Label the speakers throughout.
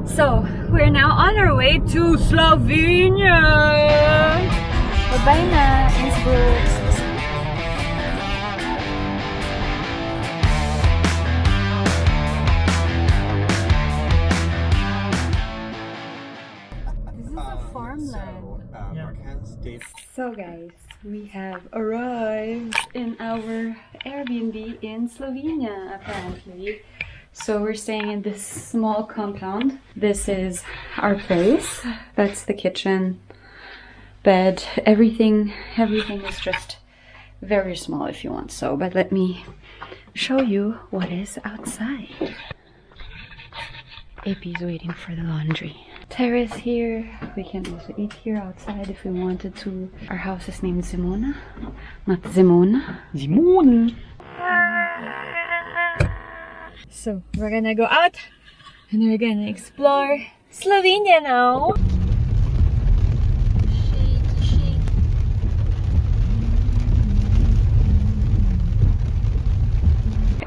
Speaker 1: So, we're now on our way to Slovenia! Bye-bye na, Innsbruck! This is a farmland. So guys, we have arrived in our Airbnb in Slovenia apparently. So we're staying in this small compound. This is our place. That's the kitchen, bed, everything is just very small if you want so. But let me show you what is outside. Eypee is waiting for the laundry. Terrace here. We can also eat here outside if we wanted to. Our house is named Simona, not Simona. Simona! So we're gonna go out and we're gonna explore Slovenia now.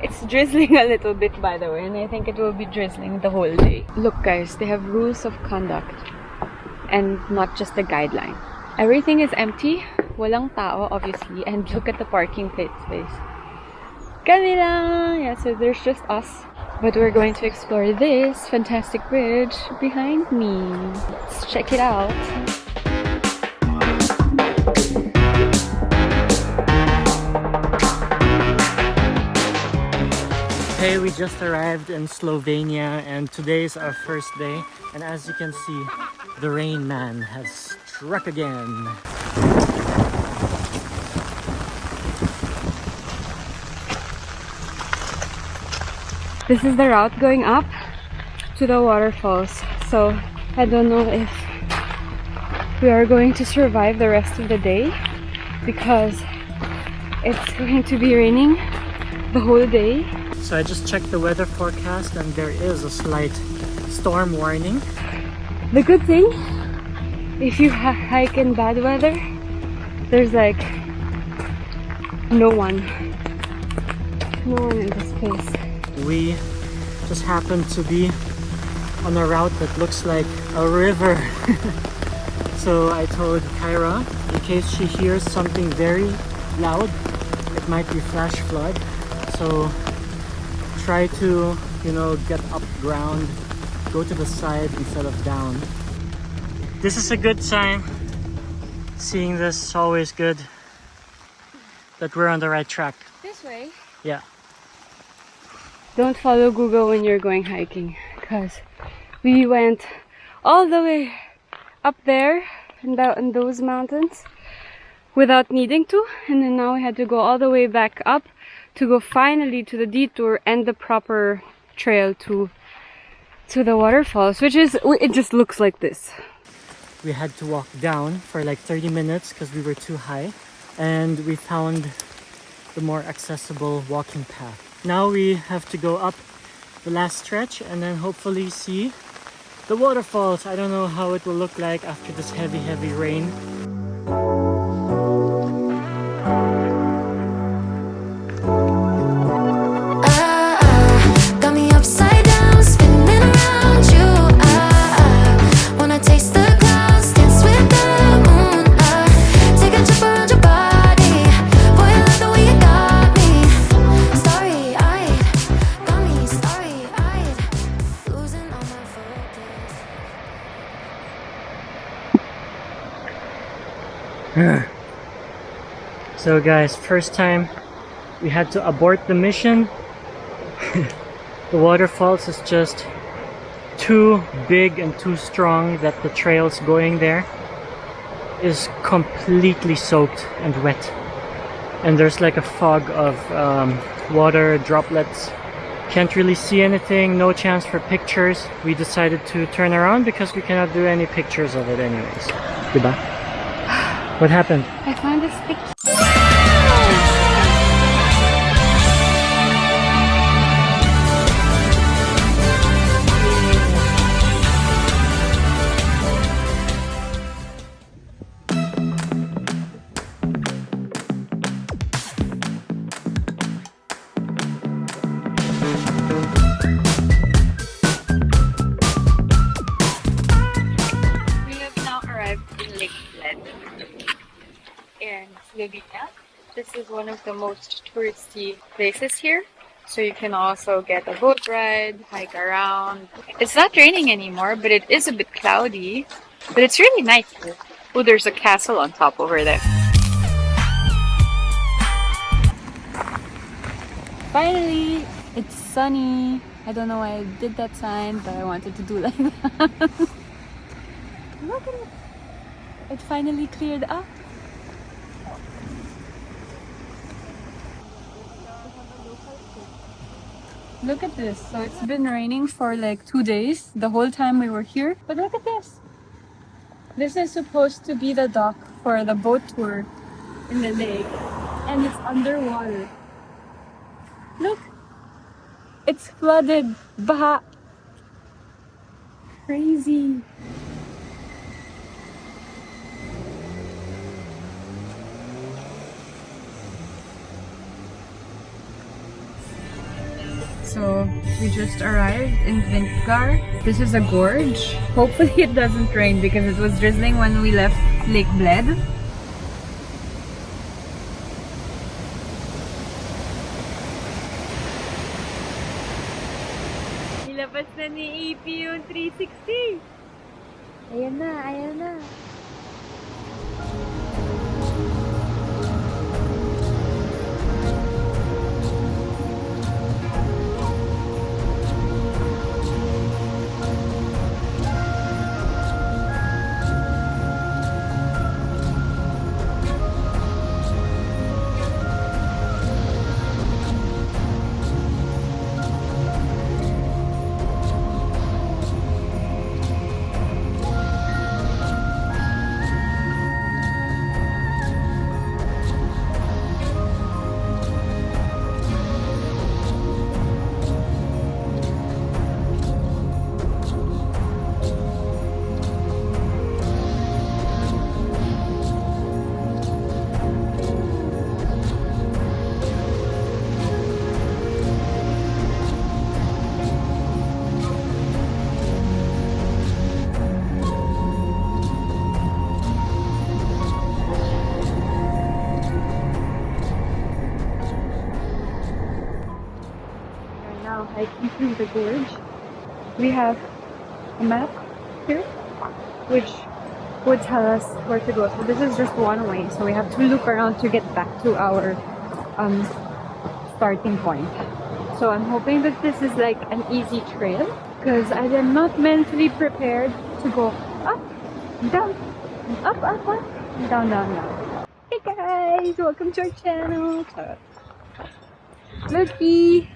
Speaker 1: It's drizzling a little bit by the way, and I think it will be drizzling the whole day. Look guys, they have rules of conduct and not just a guideline. Everything is empty, walang tao obviously, and look at the parking space. Kami lang! Yeah, so there's just us. But we're going to explore this fantastic bridge behind me. Let's check it out.
Speaker 2: Hey, we just arrived in Slovenia and today is our first day. And as you can see, the rain man has struck again.
Speaker 1: This is the route going up to the waterfalls, so I don't know if we are going to survive the rest of the day because it's going to be raining the whole day.
Speaker 2: So I just checked the weather forecast and there is a slight storm warning.
Speaker 1: The good thing, if you hike in bad weather, there's like no one in this place.
Speaker 2: We just happen to be on a route that looks like a river. So I told Kyra, in case she hears something very loud, it might be flash flood. So try to, get up ground, go to the side instead of down. This is a good sign. Seeing this is always good that we're on the right track.
Speaker 1: This way?
Speaker 2: Yeah.
Speaker 1: Don't follow Google when you're going hiking because we went all the way up there in those mountains without needing to, and then now we had to go all the way back up to go finally to the detour and the proper trail to the waterfalls, which is, it just looks like this.
Speaker 2: We had to walk down for like 30 minutes because we were too high, and we found the more accessible walking path. Now we have to go up the last stretch and then hopefully see the waterfalls. I don't know how it will look like after this heavy rain.
Speaker 3: Got me upside down, spinning around you. Wanna taste the clouds, dance with the moon. Take a trip around your body. Boy, I love the way you got me. Starry-eyed, got me starry-eyed, losing all my focus.
Speaker 2: So guys, first time we had to abort the mission. The waterfalls is just too big and too strong that the trails going there is completely soaked and wet. And there's like a fog of water droplets. Can't really see anything, no chance for pictures. We decided to turn around because we cannot do any pictures of it anyways. Diba? What happened?
Speaker 1: I found a stick. Slovenia. This is one of the most touristy places here. So you can also get a boat ride, hike around. It's not raining anymore, but it is a bit cloudy. But it's really nice here. Oh, there's a castle on top over there. Finally, it's sunny. I don't know why I did that sign, but I wanted to do like that. Look at it. It finally cleared up. Look at this. So it's been raining for like 2 days, the whole time we were here. But look at this. This is supposed to be the dock for the boat tour in the lake. And it's underwater. Look. It's flooded. Baha. Crazy. So we just arrived in Vintgar. This is a gorge. Hopefully it doesn't rain because it was drizzling when we left Lake Bled. Ilabas na ni Eypee yung 360. Ayan na, ayan na. Hiking through the gorge. We have a map here which would tell us where to go. So this is just one way, so we have to loop around to get back to our starting point. So I'm hoping that this is like an easy trail because I am not mentally prepared to go up, down, up, up, up, down, down, down. Hey guys, welcome to our channel. Looky!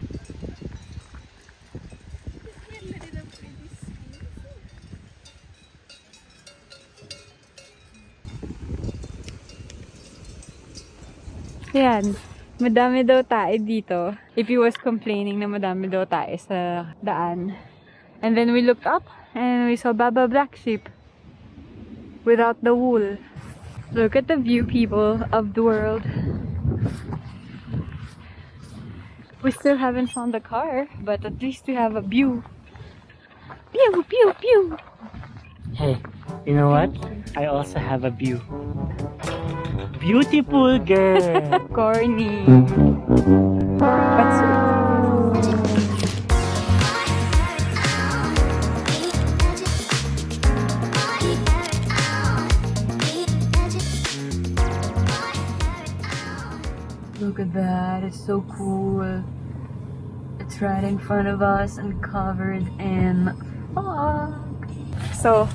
Speaker 1: Yan. Madami daw tayo dito. Eypee was complaining na madami daw tayo sa daan. And then we looked up and we saw Baba Black Sheep without the wool. Look at the view, people of the world. We still haven't found the car, but at least we have a view. Pew, pew, pew.
Speaker 2: Hey, you know what? I also have a view. Beautiful girl.
Speaker 1: Corny. But sweet. Look at that, it's so cool. It's right in front of us and covered in fog. So,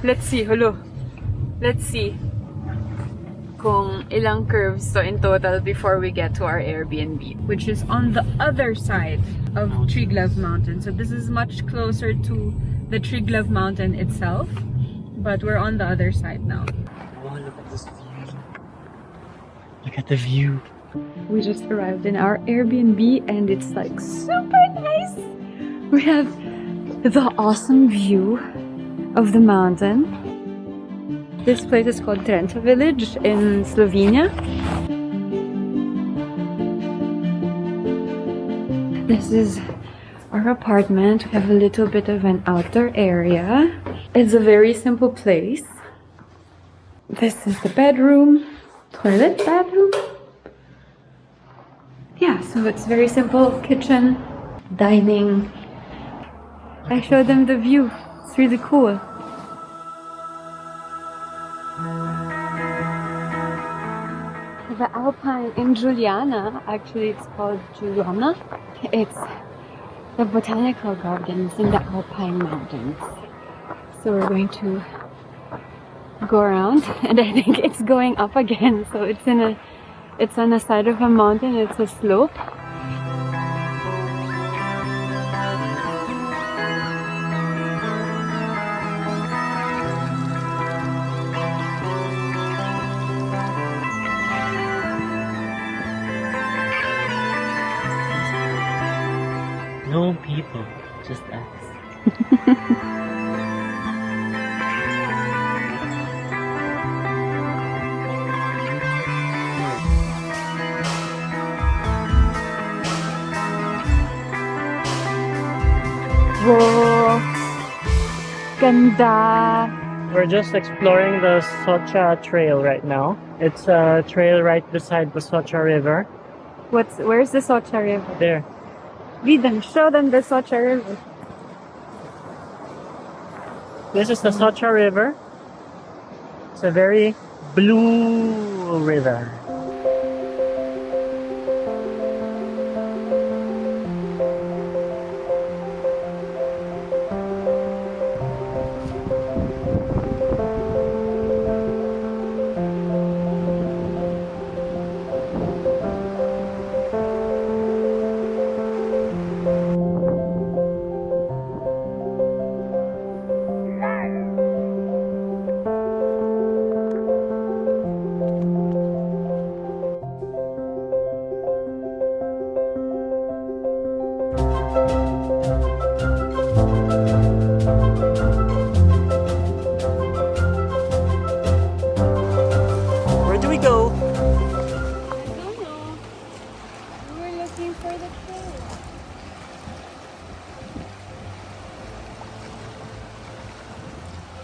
Speaker 1: let's see, hello. Let's see kung ilang curves to in total before we get to our Airbnb, which is on the other side of Triglav Mountain. So this is much closer to the Triglav Mountain itself, but we're on the other side now.
Speaker 2: Oh, look at this view. Look at the view.
Speaker 1: We just arrived in our Airbnb and it's like super nice. We have the awesome view of the mountain. This place is called Trenta Village in Slovenia. This is our apartment. We have a little bit of an outdoor area. It's a very simple place. This is the bedroom. toilet, bathroom. Yeah, so it's very simple. Kitchen, dining. I showed them the view. It's really cool. The Alpine in Juliana, actually it's called Juliana. It's the Botanical Gardens in the Alpine Mountains. So we're going to go around, and I think it's going up again. So it's on the side of a mountain. It's a slope.
Speaker 2: No people, just us.
Speaker 1: Whoa! Ganda!
Speaker 2: We're just exploring the Soca trail right now. It's a trail right beside the Soca River.
Speaker 1: Where's the Soca River?
Speaker 2: There.
Speaker 1: Lead them, show them the Soca River.
Speaker 2: This is the Soca River. It's a very blue river.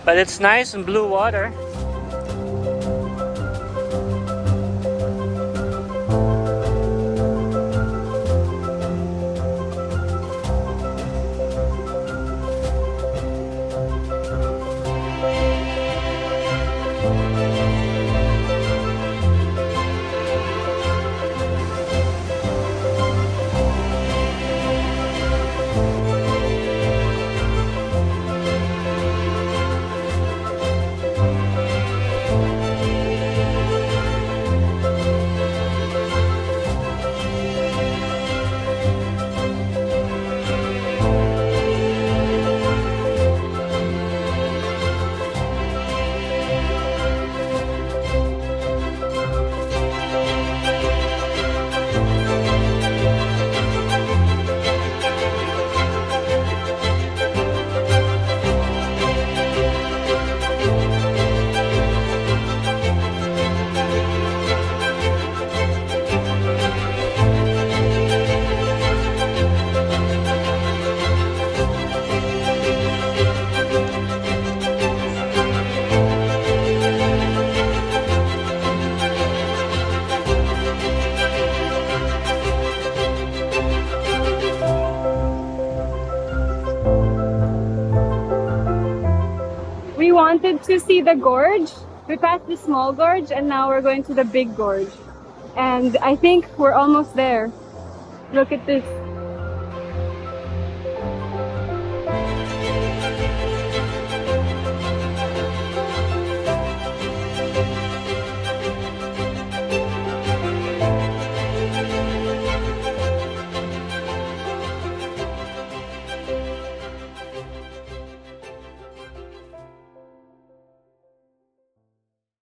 Speaker 2: But it's nice and blue water.
Speaker 1: We wanted to see the gorge. We passed the small gorge and now we're going to the big gorge. And I think we're almost there. Look at this.